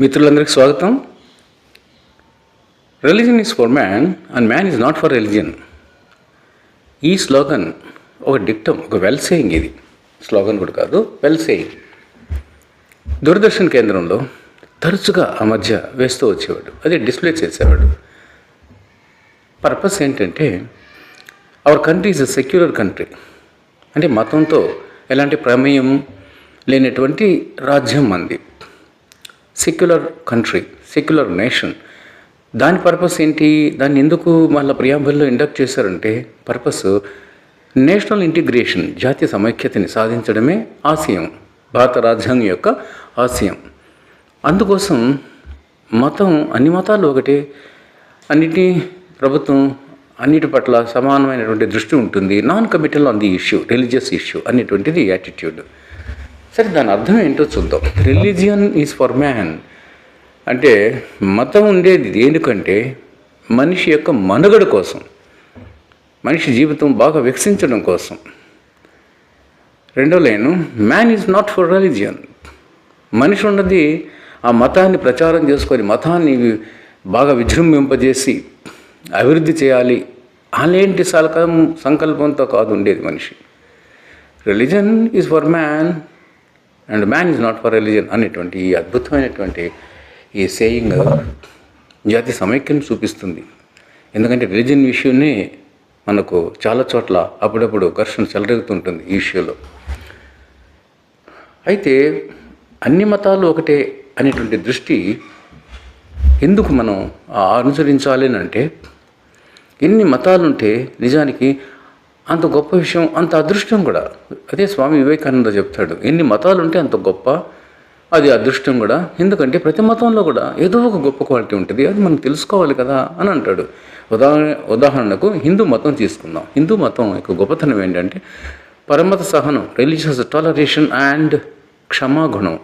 మిత్రులందరికీ స్వాగతం. Religion is for man and man is not for religion. ఈ slogan ఒక డిక్టమ్, ఒక వెల్ సేయింగ్. ఇది స్లోగన్ కూడా కాదు, వెల్ సేయింగ్. దూరదర్శన్ కేంద్రంలో తరచుగా ఆ మధ్య వేస్తూ వచ్చేవాడు, అదే డిస్ప్లే చేసేవాడు. పర్పస్ ఏంటంటే, our country is a secular country. అంటే మతంతో ఎలాంటి ప్రమేయం లేనటువంటి రాజ్యం మంది. Secular country, secular nation. దాని పర్పస్ ఏంటి? దాన్ని ఎందుకు మళ్ళీ ప్రియాంబుల్లో ఇండక్ట్ చేశారంటే, పర్పస్ నేషనల్ ఇంటిగ్రేషన్, జాతీయ సమైక్యతని సాధించడమే ఆశయం, భారత రాజ్యాంగం యొక్క ఆశయం. అందుకోసం మతం, అన్ని మతాలు ఒకటే, అన్నిటి ప్రభుత్వం అన్నిటి పట్ల సమానమైనటువంటి దృష్టి ఉంటుంది. Non committal on the issue, religious issue అనేటువంటిది యాటిట్యూడ్. సరే, దాని అర్థం ఏంటో చూద్దాం. రిలీజియన్ ఈజ్ ఫర్ మ్యాన్ అంటే, మతం ఉండేది దేనికంటే మనిషి యొక్క మనుగడ కోసం, మనిషి జీవితం బాగా వికసించడం కోసం. రెండో line, man is not for religion. మనిషి ఉన్నది ఆ మతాన్ని ప్రచారం చేసుకొని, మతాన్ని బాగా విజృంభింపజేసి అభివృద్ధి చేయాలి అలాంటి సంకల్పంతో కాదు ఉండేది మనిషి. Religion is for man and man is not for religion అనేటువంటి ఈ అద్భుతమైనటువంటి ఈ సేయింగ్ జాతి సమైక్యం చూపిస్తుంది. ఎందుకంటే రిలీజన్ విషయాన్ని మనకు చాలా చోట్ల అప్పుడప్పుడు ఘర్షణ చెలరేగుతుంటుంది ఈ ఇష్యూలో. అయితే అన్ని మతాలు ఒకటే అనేటువంటి దృష్టి ఎందుకు మనం అనుసరించాలి అంటే, ఎన్ని మతాలుంటే నిజానికి అంత గొప్ప విషయం, అంత అదృష్టం కూడా. అదే స్వామి వివేకానంద చెప్తాడు, ఎన్ని మతాలు ఉంటే అంత గొప్ప, అది అదృష్టం కూడా. ఎందుకంటే ప్రతి మతంలో కూడా ఏదో ఒక గొప్ప క్వాలిటీ ఉంటుంది, అది మనం తెలుసుకోవాలి కదా అని అంటాడు. ఉదాహరణకు హిందూ మతం తీసుకుందాం. హిందూ మతం యొక్క గొప్పతనం ఏంటంటే పరమత సహనం, రిలీజియస్ టాలరేషన్ అండ్ క్షమాగుణం,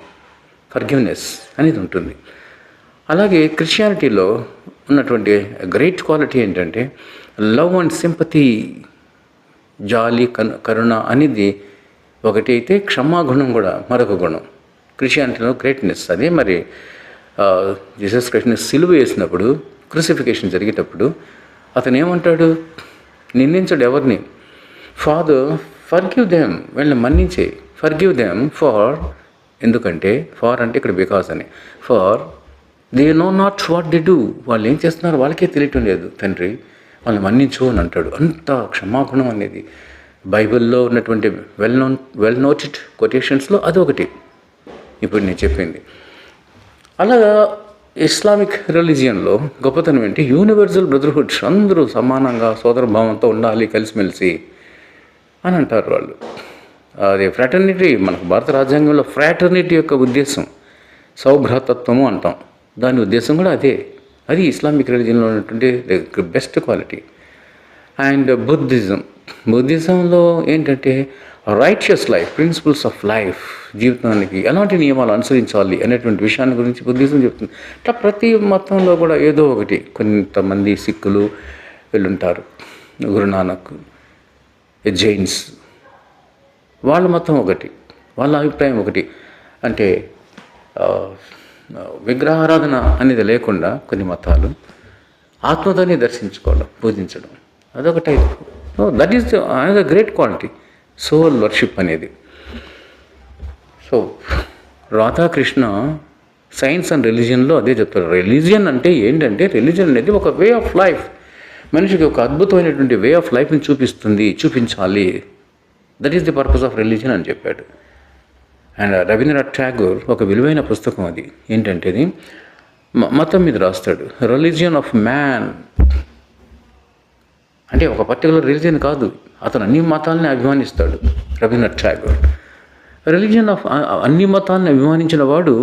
ఫర్గివ్నెస్ అనేది ఉంటుంది. అలాగే క్రిస్టియానిటీలో ఉన్నటువంటి గ్రేట్ క్వాలిటీ ఏంటంటే లవ్ అండ్ సింపతి, జాలి, కరుణ అనేది ఒకటి అయితే, క్షమాగుణం కూడా మరొక గుణం. క్రిస్టియానిటీలో గ్రేట్నెస్ అదే. మరి జీసస్ క్రైస్ట్ని సిలువ వేసినప్పుడు, క్రూసిఫికేషన్ జరిగేటప్పుడు అతను ఏమంటాడు? నిందించడు ఎవరిని. ఫాదర్ ఫర్గివ్ దెమ్, వీళ్ళని మన్నించే. ఫర్గివ్ దెమ్ ఫార్, ఎందుకంటే ఫార్ అంటే ఇక్కడ బికాస్ అని, for they know not what they do, వాళ్ళు ఏం చేస్తున్నారు వాళ్ళకే తెలియటం లేదు తండ్రి, వాళ్ళని మన్నించు అని అంటాడు. అంత క్షమాగుణం అనేది బైబిల్లో ఉన్నటువంటి వెల్ నోటెడ్ కొటేషన్స్లో అదొకటి ఇప్పుడు నేను చెప్పింది. అలాగా ఇస్లామిక్ రిలీజియన్లో గొప్పతనం ఏంటి? యూనివర్సల్ బ్రదర్హుడ్, అందరూ సమానంగా సోదరభావంతో ఉండాలి, కలిసిమెలిసి అని అంటారు వాళ్ళు. అది ఫ్రాటర్నిటీ. మనకు భారత రాజ్యాంగంలో ఫ్రాటర్నిటీ యొక్క ఉద్దేశం సౌభ్రాతత్వము అంటాం, దాని ఉద్దేశం కూడా అదే. అది ఇస్లామిక్ రిలీజియన్లో ఉన్నటువంటి బెస్ట్ క్వాలిటీ. అండ్ బుద్ధిజంలో ఏంటంటే righteous life, principles of life, జీవితానికి ఎలాంటి నియమాలు అనుసరించాలి అనేటువంటి విషయాన్ని గురించి బుద్ధిజం చెప్తుంది. ఇట్లా ప్రతి మతంలో కూడా ఏదో ఒకటి. కొంతమంది సిక్కులు వీళ్ళుంటారు, గురునానక్, జైన్స్, వాళ్ళ మతం ఒకటి, వాళ్ళ అభిప్రాయం ఒకటి. అంటే విగ్రహారాధన అనేది లేకుండా కొన్ని మతాలు ఆత్మతోనే దర్శించుకోవడం, పూజించడం, అదొక type. That is another great quality, soul worship అనేది. సో రాధాకృష్ణ సైన్స్ అండ్ రిలీజియన్లో అదే చెప్తారు. రిలీజియన్ అంటే ఏంటంటే, రిలీజియన్ అనేది ఒక వే ఆఫ్ లైఫ్, మనిషికి ఒక అద్భుతమైనటువంటి వే ఆఫ్ లైఫ్ని చూపించాలి. That is the purpose of religion అని చెప్పాడు. అండ్ రవీంద్రనాథ్ ఠాగూర్ ఒక విలువైన పుస్తకం అది ఏంటంటే, అది మతం మీద రాస్తాడు. రిలీజియన్ ఆఫ్ మ్యాన్ అంటే ఒక పర్టికులర్ రిలీజియన్ కాదు, అతను అన్ని మతాలని అభిమానిస్తాడు రవీంద్రనాథ్ ఠాగూర్. రిలీజియన్ ఆఫ్ అన్ని మతాలను అభిమానించిన వాడు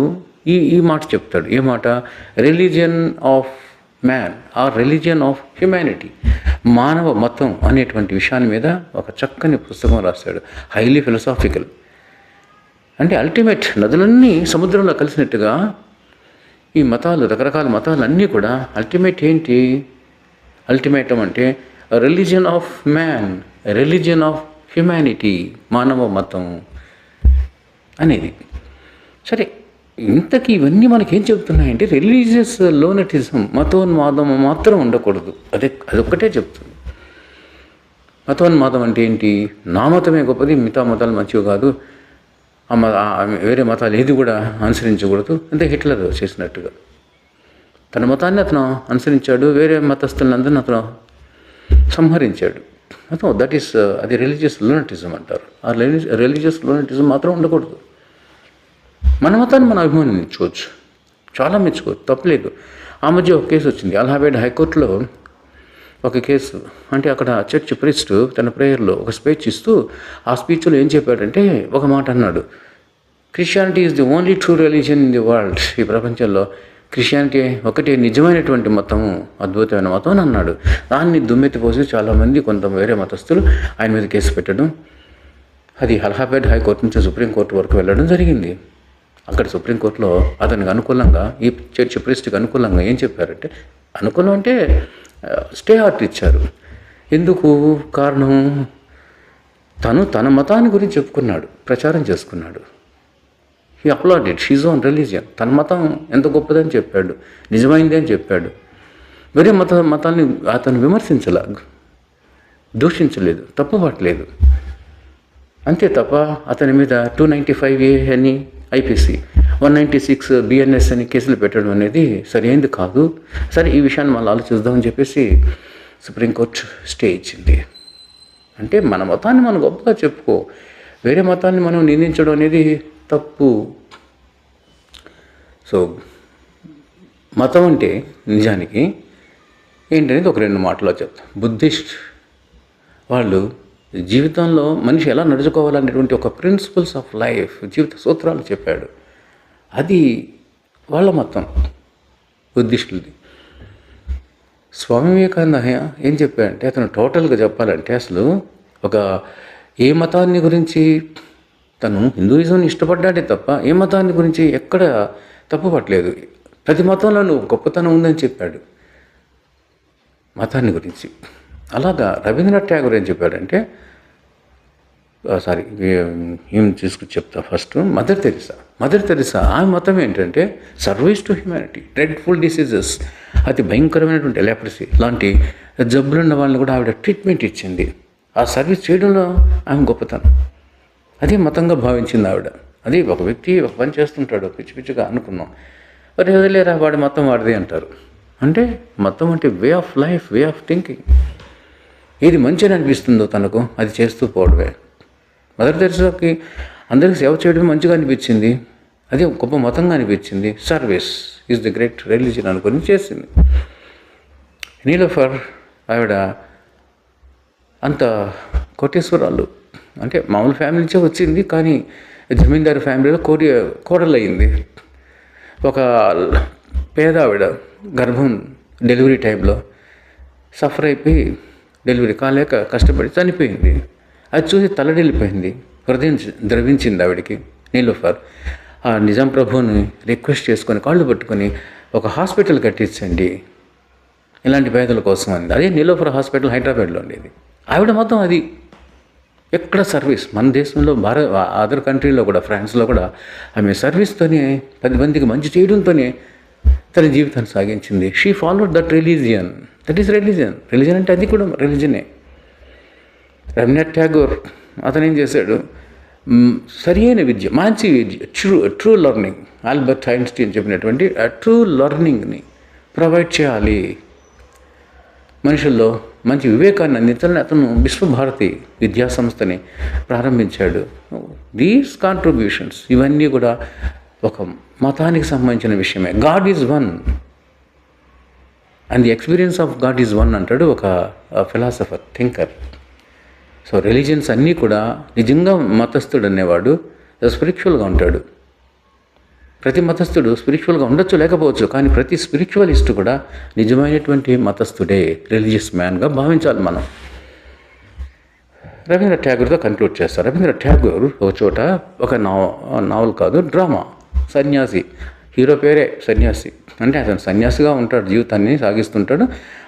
ఈ మాట చెప్తాడు. ఏ మాట? Religion of man are religion of humanity, మానవ మతం అనేటువంటి విషయాన్ని మీద ఒక చక్కని పుస్తకం రాస్తాడు, హైలీ ఫిలసాఫికల్. అంటే అల్టిమేట్, నదులన్నీ సముద్రంలో కలిసినట్టుగా ఈ మతాలు, రకరకాల మతాలు అన్నీ కూడా అల్టిమేట్ ఏంటి? అల్టిమేటం అంటే religion of man, religion of humanity, మానవ మతం అనేది. సరే, ఇంతకీ ఇవన్నీ మనకేం చెప్తున్నాయంటే రిలీజియస్ లోనటిజం, మతోన్మాదం మాత్రం ఉండకూడదు. అదొక్కటే చెప్తుంది. మతోన్మాదం అంటే ఏంటి? నా మతమే గొప్పది, మిగతా మతాలు మంచివి కాదు, వేరే మతాలు ఏది కూడా అనుసరించకూడదు అంటే హిట్లర్ చేసినట్టుగా తన మతాన్ని అతను అనుసరించాడు, వేరే మతస్థులందరినీ అతను సంహరించాడు. దట్ ఈస్ అది రిలీజియస్ లూనటిజం అంటారు. ఆ రిలీజియస్ లూనటిజం మాత్రం ఉండకూడదు. మన మతాన్ని మనం అభిమానించుకోవచ్చు, చాలా మెచ్చుకోవచ్చు, తప్పలేదు. ఆ మధ్య ఒక కేసు వచ్చింది అలహాబాద్ హైకోర్టులో. ఒక కేసు అంటే అక్కడ చర్చ్ ప్రీస్ట్ తన ప్రేయర్లో ఒక స్పీచ్ ఇస్తూ ఆ స్పీచ్లో ఏం చెప్పాడంటే ఒక మాట అన్నాడు, Christianity is the only true religion in the world. ఈ ప్రపంచంలో క్రిస్టియానిటీ ఒకటి నిజమైనటువంటి మతము, అద్భుతమైన మతం అని అన్నాడు. దాన్ని దుమ్మెత్తిపోసి చాలామంది కొంత వేరే మతస్థులు ఆయన మీద కేసు పెట్టడం, అది అలహాబాద్ హైకోర్టు నుంచి సుప్రీంకోర్టు వరకు వెళ్ళడం జరిగింది. అక్కడ సుప్రీంకోర్టులో అతనికి అనుకూలంగా, ఈ చర్చ్ ప్రీస్ట్కి అనుకూలంగా ఏం చెప్పారంటే, అనుకూలం అంటే స్టే ఆర్డర్ ఇచ్చారు. ఎందుకు? కారణం తన మతాన్ని గురించి చెప్పుకున్నాడు, ప్రచారం చేసుకున్నాడు. He applauded she's own religion. తన మతం ఎంత గొప్పదని చెప్పాడు, నిజమైంది అని చెప్పాడు. వేరే మతాన్ని అతను విమర్శించలే, దూషించలేదు, తప్పుపట్టలేదు. అంతే తప్ప అతని మీద 295A అని ఐపీసీ, 196 BNS అని కేసులు పెట్టడం అనేది సరైనది కాదు. సరే, ఈ విషయాన్ని మళ్ళీ ఆలోచిద్దామని చెప్పేసి సుప్రీంకోర్టు స్టే ఇచ్చింది. అంటే మన మతాన్ని మనం గొప్పగా చెప్పుకో, వేరే మతాన్ని మనం నిందించడం అనేది తప్పు. సో మతం అంటే నిజానికి ఏంటనేది ఒక 2 మాటలో చెప్తాం. బుద్ధిస్ట్ వాళ్ళు జీవితంలో మనిషి ఎలా నడుచుకోవాలనేటువంటి ఒక ప్రిన్సిపల్స్ ఆఫ్ లైఫ్, జీవిత సూత్రాలు చెప్పాడు. అది వాళ్ళ మతం, బుద్ధిస్టులది. స్వామి వివేకానంద ఏం చెప్పాడంటే, అతను టోటల్గా చెప్పాలంటే అసలు ఒక ఏ మతాన్ని గురించి తను హిందూయిజంని ఇష్టపడ్డాడే తప్ప ఏ మతాన్ని గురించి ఎక్కడ తప్పు పట్టలేదు. ప్రతి మతంలోనూ గొప్పతనం ఉందని చెప్పాడు మతాన్ని గురించి. అలాగా రవీంద్రనాథ్ ట్యాగూర్ ఏం చెప్పాడంటే, ఏం తీసుకుని చెప్తా. ఫస్ట్ మదర్ తెరిసా ఆమె మతం ఏంటంటే service to humanity, dreadful diseases, అతి భయంకరమైనటువంటి ఎలెప్రసీ లాంటి జబ్బులున్న వాళ్ళని కూడా ఆవిడ ట్రీట్మెంట్ ఇచ్చింది. ఆ సర్వీస్ చేయడంలో ఆమె గొప్పతనం, అదే మతంగా భావించింది ఆవిడ. అది ఒక వ్యక్తి ఒక పని చేస్తుంటాడు, పిచ్చి పిచ్చిగా అనుకున్నాం, మరి వదిలేరా వాడి మతం వాడిది అంటారు. అంటే మతం అంటే way of life, way of thinking. ఏది మంచిగా అనిపిస్తుందో తనకు అది చేస్తూ పోవడమే. మదర్ తెరిసాకి అందరికీ సేవ చేయడం మంచిగా అనిపించింది, అది గొప్ప మతంగా అనిపించింది. Service is the great religion అనుకుని చేసింది. నీలోఫర్ ఆవిడ అంత కోటేశ్వరాలు, అంటే మామూలు ఫ్యామిలీ నుంచే వచ్చింది, కానీ జమీందారు ఫ్యామిలీలో కోడలు అయింది. ఒక పేద ఆవిడ గర్భం డెలివరీ టైంలో సఫర్ అయిపోయి డెలివరీ కాలేక కష్టపడి చనిపోయింది. అది చూసి తలడిల్లిపోయింది, హృదయం ద్రవించింది ఆవిడికి. నీలోఫర్ ఆ నిజాం ప్రభువుని రిక్వెస్ట్ చేసుకొని కాళ్ళు పట్టుకొని ఒక హాస్పిటల్ కట్టించండి ఇలాంటి పేదల కోసం అంది. అదే నీలోఫర్ హాస్పిటల్ హైదరాబాద్లో ఉండేది. ఆవిడ మొత్తం అది ఎక్కడ సర్వీస్. మన దేశంలో అదర్ కంట్రీలో కూడా, ఫ్రాన్స్లో కూడా ఆమె సర్వీస్తోనే 10 మందికి మంచి చేయడంతోనే తన జీవితాన్ని సాగించింది. She followed that religion. That is religion. Religion అంటే అది కూడా రిలీజనే. రవీంద్రనాథ్ ట్యాగూర్ అతను ఏం చేశాడు, సరియైన విద్య, మంచి విద్య, ట్రూ లెర్నింగ్, ఆల్బర్ట్ ఐన్స్టీన్ చెప్పినటువంటి ఆ ట్రూ లెర్నింగ్ని ప్రొవైడ్ చేయాలి, మనుషుల్లో మంచి వివేకాన్ని అందించాలని అతను విశ్వభారతి విద్యా సంస్థని ప్రారంభించాడు. దీస్ కాంట్రిబ్యూషన్స్ ఇవన్నీ కూడా ఒక మతానికి సంబంధించిన విషయమే. God is one and the experience of God is one అంటాడు ఒక ఫిలాసఫర్, థింకర్. సో రిలీజియన్స్ అన్నీ కూడా నిజంగా మతస్థుడు అనేవాడు స్పిరిచువల్గా ఉంటాడు. ప్రతి మతస్థుడు స్పిరిచువల్గా ఉండొచ్చు, లేకపోవచ్చు, కానీ ప్రతి స్పిరిచువలిస్ట్ కూడా నిజమైనటువంటి మతస్థుడే, రిలీజియస్ మ్యాన్గా భావించాలి మనం. రవీంద్రనాథ్ ట్యాగూర్తో కంక్లూడ్ చేస్తారు. రవీంద్రనాథ్ ట్యాగూర్ ఒక చోట ఒక నావల్ కాదు, డ్రామా, సన్యాసి, హీరో పేరే సన్యాసి, అంటే అతను సన్యాసిగా ఉంటాడు, జీవితాన్ని సాగిస్తుంటాడు,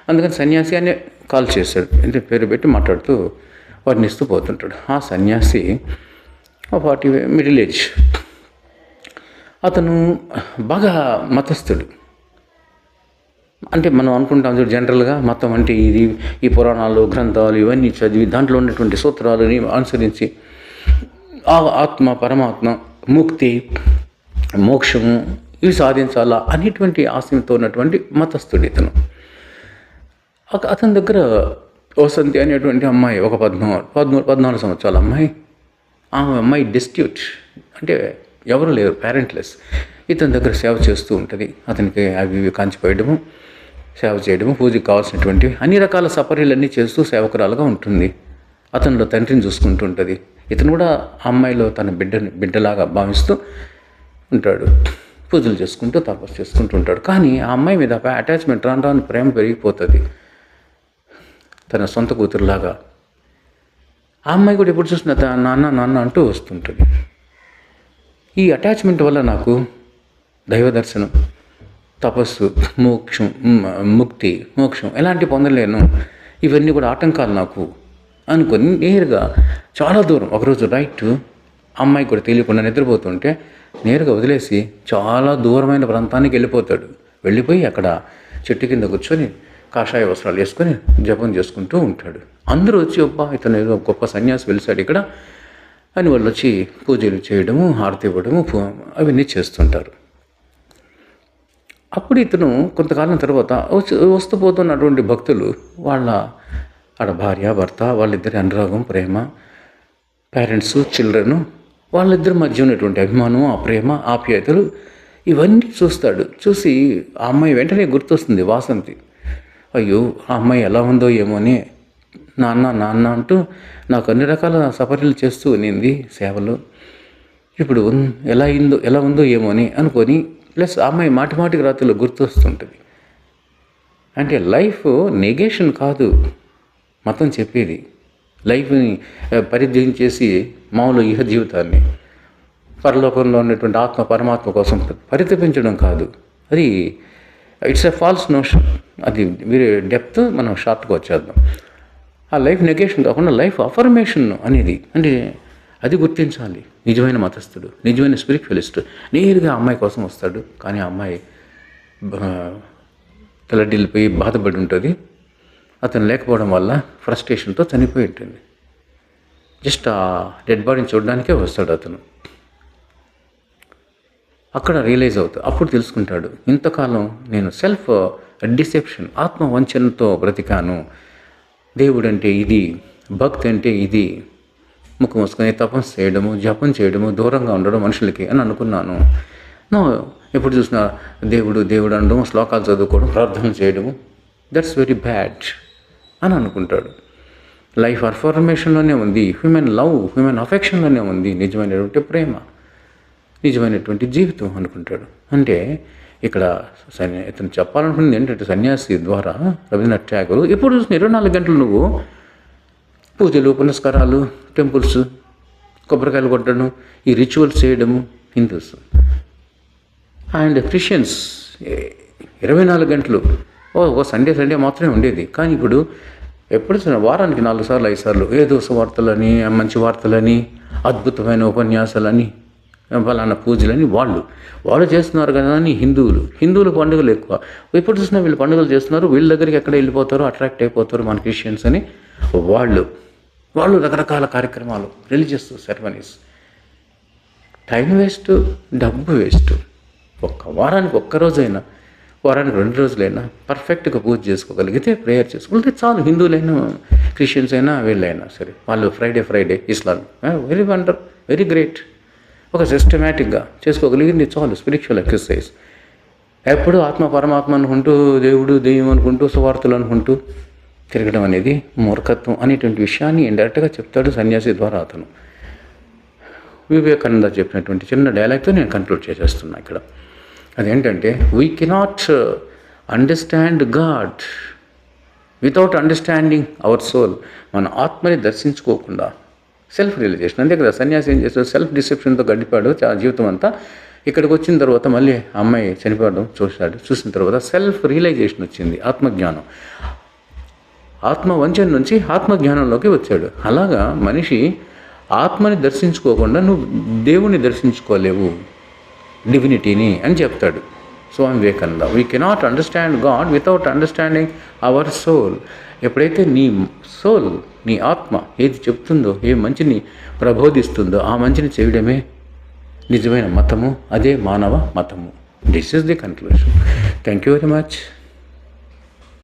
అందుకని సన్యాసి అనే కాల్ చేశాడు, అంటే పేరు పెట్టి మాట్లాడుతూ వర్ణిస్తూ పోతుంటాడు. ఆ సన్యాసి 40 మిడిల్ ఏజ్. అతను బాగా మతస్థుడు. అంటే మనం అనుకుంటాం చూడు, జనరల్గా మతం అంటే ఇది, ఈ పురాణాలు గ్రంథాలు ఇవన్నీ చదివి దాంట్లో ఉన్నటువంటి సూత్రాలని అనుసరించి ఆత్మ, పరమాత్మ, ముక్తి, మోక్షము ఇవి సాధించాలా అనేటువంటి ఆశయంతో ఉన్నటువంటి మతస్థుడు ఇతను. అతని దగ్గర వసంతి అనేటువంటి అమ్మాయి, ఒక 14 సంవత్సరాల అమ్మాయి. ఆ అమ్మాయి డిస్ట్యూట్, అంటే ఎవరు లేరు, పేరెంట్లెస్. ఇతని దగ్గర సేవ చేస్తూ ఉంటుంది. అతనికి అవి ఇవి కాంచిపోయడము, సేవ చేయడము, పూజకి కావాల్సినటువంటి అన్ని రకాల సపర్యలన్నీ చేస్తూ సేవకురాలుగా ఉంటుంది. అతనిలో తండ్రిని చూసుకుంటూ ఉంటుంది. ఇతను కూడా ఆ అమ్మాయిలో తన బిడ్డలాగా భావిస్తూ ఉంటాడు. పూజలు చేసుకుంటూ తపస్సు చేసుకుంటూ ఉంటాడు. కానీ ఆ అమ్మాయి మీద అటాచ్మెంట్ రాను రాను ప్రేమ పెరిగిపోతుంది, తన సొంత కూతురులాగా. ఆ అమ్మాయి కూడా ఎప్పుడు చూసినా నాన్న నాన్న అంటూ వస్తుంటుంది. ఈ అటాచ్మెంట్ వల్ల నాకు దైవ దర్శనం, తపస్సు, ముక్తి, మోక్షం ఎలాంటి పొందలేను, ఇవన్నీ కూడా ఆటంకాలు నాకు అనుకొని నేరుగా చాలా దూరం, ఒకరోజు రైట్ అమ్మాయి కూడా తెలియకుండా నిద్రపోతుంటే నేరుగా వదిలేసి చాలా దూరమైన ప్రాంతానికి వెళ్ళిపోతాడు. వెళ్ళిపోయి అక్కడ చెట్టు కింద కూర్చొని కాషాయ వస్త్రాలు వేసుకొని జపం చేసుకుంటూ ఉంటాడు. అందరూ వచ్చి ఇతను ఏదో గొప్ప సన్యాసి వెలిసాడు ఇక్కడ అని వాళ్ళు వచ్చి పూజలు చేయడము, హారతి ఇవ్వడము అవన్నీ చేస్తుంటారు. అప్పుడు ఇతను కొంతకాలం తర్వాత వస్తూ పోతున్నటువంటి భక్తులు, వాళ్ళ ఆడ భార్య భర్త, వాళ్ళిద్దరి అనురాగం, ప్రేమ, పేరెంట్స్, చిల్డ్రన్, వాళ్ళిద్దరి మధ్య ఉన్నటువంటి అభిమానం, ఆ ప్రేమ, ఆప్యాయతలు ఇవన్నీ చూస్తాడు. చూసి ఆ అమ్మాయి వెంటనే గుర్తొస్తుంది, వాసంతి. అయ్యో ఆ అమ్మాయి ఎలా ఉందో ఏమో అని నాన్న నాన్న అంటూ నాకు అన్ని రకాల సపర్యలు చేస్తూ ఉన్నింది సేవలు. ఇప్పుడు ఎలా ఉందో ఏమో అని అనుకొని, ప్లస్ ఆ అమ్మాయి మాటిమాటికి రాత్రిలో గుర్తొస్తుంటుంది. అంటే లైఫ్ నెగేషన్ కాదు మతం చెప్పేది. లైఫ్ని పరిత్యజించేసి మామూలు ఇహ జీవితాన్ని పరలోకంలో ఉన్నటువంటి ఆత్మ, పరమాత్మ కోసం పరితపించడం కాదు. అది ఇట్స్ ఎ ఫాల్స్ నోషన్. అది మీరు డెప్త్ మనం షార్ట్గా వచ్చేద్దాం. ఆ లైఫ్ నెగేషన్ కాకుండా లైఫ్ అఫర్మేషన్ అనేది, అంటే అది గుర్తించాలి. నిజమైన మతస్థుడు, నిజమైన స్పిరిచువలిస్ట్ నేరుగా అమ్మాయి కోసం వస్తాడు. కానీ ఆ అమ్మాయి తలడిల్లిపోయి బాధపడి ఉంటుంది. అతను లేకపోవడం వల్ల ఫ్రస్ట్రేషన్తో చనిపోయి ఉంటుంది. జస్ట్ ఆ డెడ్ బాడీని చూడడానికే వస్తాడు అతను. అక్కడ రియలైజ్ అవుతాడు. అప్పుడు తెలుసుకుంటాడు, ఇంతకాలం నేను సెల్ఫ్ డిసెప్షన్, ఆత్మ వంచనతో బ్రతికాను. దేవుడు అంటే ఇది, భక్తి అంటే ఇది, ముక్కు మూసుకొని తపస్సు చేయడము, జపం చేయడము, దూరంగా ఉండడం మనుషులకి అని అనుకున్నాను. ఎప్పుడు చూసినా దేవుడు దేవుడు అనడం, శ్లోకాలు చదువుకోవడం, ప్రార్థనలు చేయడము, దట్స్ వెరీ బ్యాడ్ అని అనుకుంటాడు. లైఫ్ అఫర్మేషన్లోనే ఉంది, హ్యూమన్ లవ్, హ్యూమన్ అఫెక్షన్లోనే ఉంది నిజమైనటువంటి ప్రేమ, నిజమైనటువంటి జీవితం అనుకుంటాడు. అంటే ఇక్కడ ఇతను చెప్పాలనుకుంది ఏంటంటే, సన్యాసి ద్వారా రవీంద్రనాథ్ ఠాగూర్ ఎప్పుడు చూసిన 24 గంటలు నువ్వు పూజలు, పునస్కారాలు, టెంపుల్స్, కొబ్బరికాయలు కొట్టడం, ఈ రిచువల్స్ చేయడము. హిందూస్ అండ్ క్రిస్టియన్స్ 24 గంటలు ఓ సండే మాత్రమే ఉండేది. కానీ ఇప్పుడు ఎప్పుడు వారానికి 4 సార్లు 5 సార్లు ఏదో వార్తలని, మంచి వార్తలని, అద్భుతమైన ఉపన్యాసాలని, ఫలానా పూజలని వాళ్ళు చేస్తున్నారు కదా అని హిందువులు పండుగలు ఎక్కువ. ఎప్పుడు చూసినా వీళ్ళు పండుగలు చేస్తున్నారు, వీళ్ళ దగ్గరికి ఎక్కడ వెళ్ళిపోతారో, అట్రాక్ట్ అయిపోతారు మన క్రిస్టియన్స్ అని వాళ్ళు రకరకాల కార్యక్రమాలు, రిలీజియస్ సెరమనీస్. టైం వేస్ట్, డబ్బు వేస్ట్. వారానికి ఒక్కరోజైనా, వారానికి 2 రోజులైనా పర్ఫెక్ట్గా పూజ చేసుకోగలిగితే, ప్రేయర్ చేసుకుంటే చాలు. హిందువులైనా క్రిస్టియన్స్ అయినా వీళ్ళైనా సరే, వాళ్ళు ఫ్రైడే ఇస్లాం వెరీ గ్రేట్. ఒక సిస్టమేటిక్గా చేసుకోగలిగింది చాలు. Spiritual exercise. ఎప్పుడు ఆత్మ, పరమాత్మ అనుకుంటూ, దేవుడు దెయ్యం అనుకుంటూ, సువార్తలు అనుకుంటూ తిరగడం అనేది మూర్ఖత్వం అనేటువంటి విషయాన్ని ఇండైరెక్ట్గా చెప్తాడు సన్యాసి ద్వారా అతను. వివేకానంద చెప్పినటువంటి చిన్న డైలాగ్తో నేను కంక్లూడ్ చేసేస్తున్నా ఇక్కడ. అదేంటంటే, we cannot understand God without understanding our soul. మన ఆత్మని దర్శించుకోకుండా సెల్ఫ్ రియలైజేషన్. అంతే కదా, సన్యాసి ఏం చేస్తాడు, సెల్ఫ్ డిసెప్షన్తో గడిపాడు జీవితం అంతా. ఇక్కడికి వచ్చిన తర్వాత మళ్ళీ అమ్మాయి చనిపోవడం చూసిన తర్వాత సెల్ఫ్ రియలైజేషన్ వచ్చింది, ఆత్మజ్ఞానం. ఆత్మ వంచన నుంచి ఆత్మజ్ఞానంలోకి వచ్చాడు. అలాగా మనిషి ఆత్మని దర్శించుకోకుండా నువ్వు దేవుణ్ణి దర్శించుకోలేవు. డివినిటీని అని చెప్తాడు Swami Vivekananda. We cannot understand God without understanding our soul. ఎప్పుడైతే నీ సోల్, నీ ఆత్మ ఏది చెప్తుందో, ఏ మంచిని ప్రబోధిస్తుందో ఆ మంచిని చేయడమే నిజమైన మతము, అదే మానవ మతము. This is the conclusion. Thank you very much.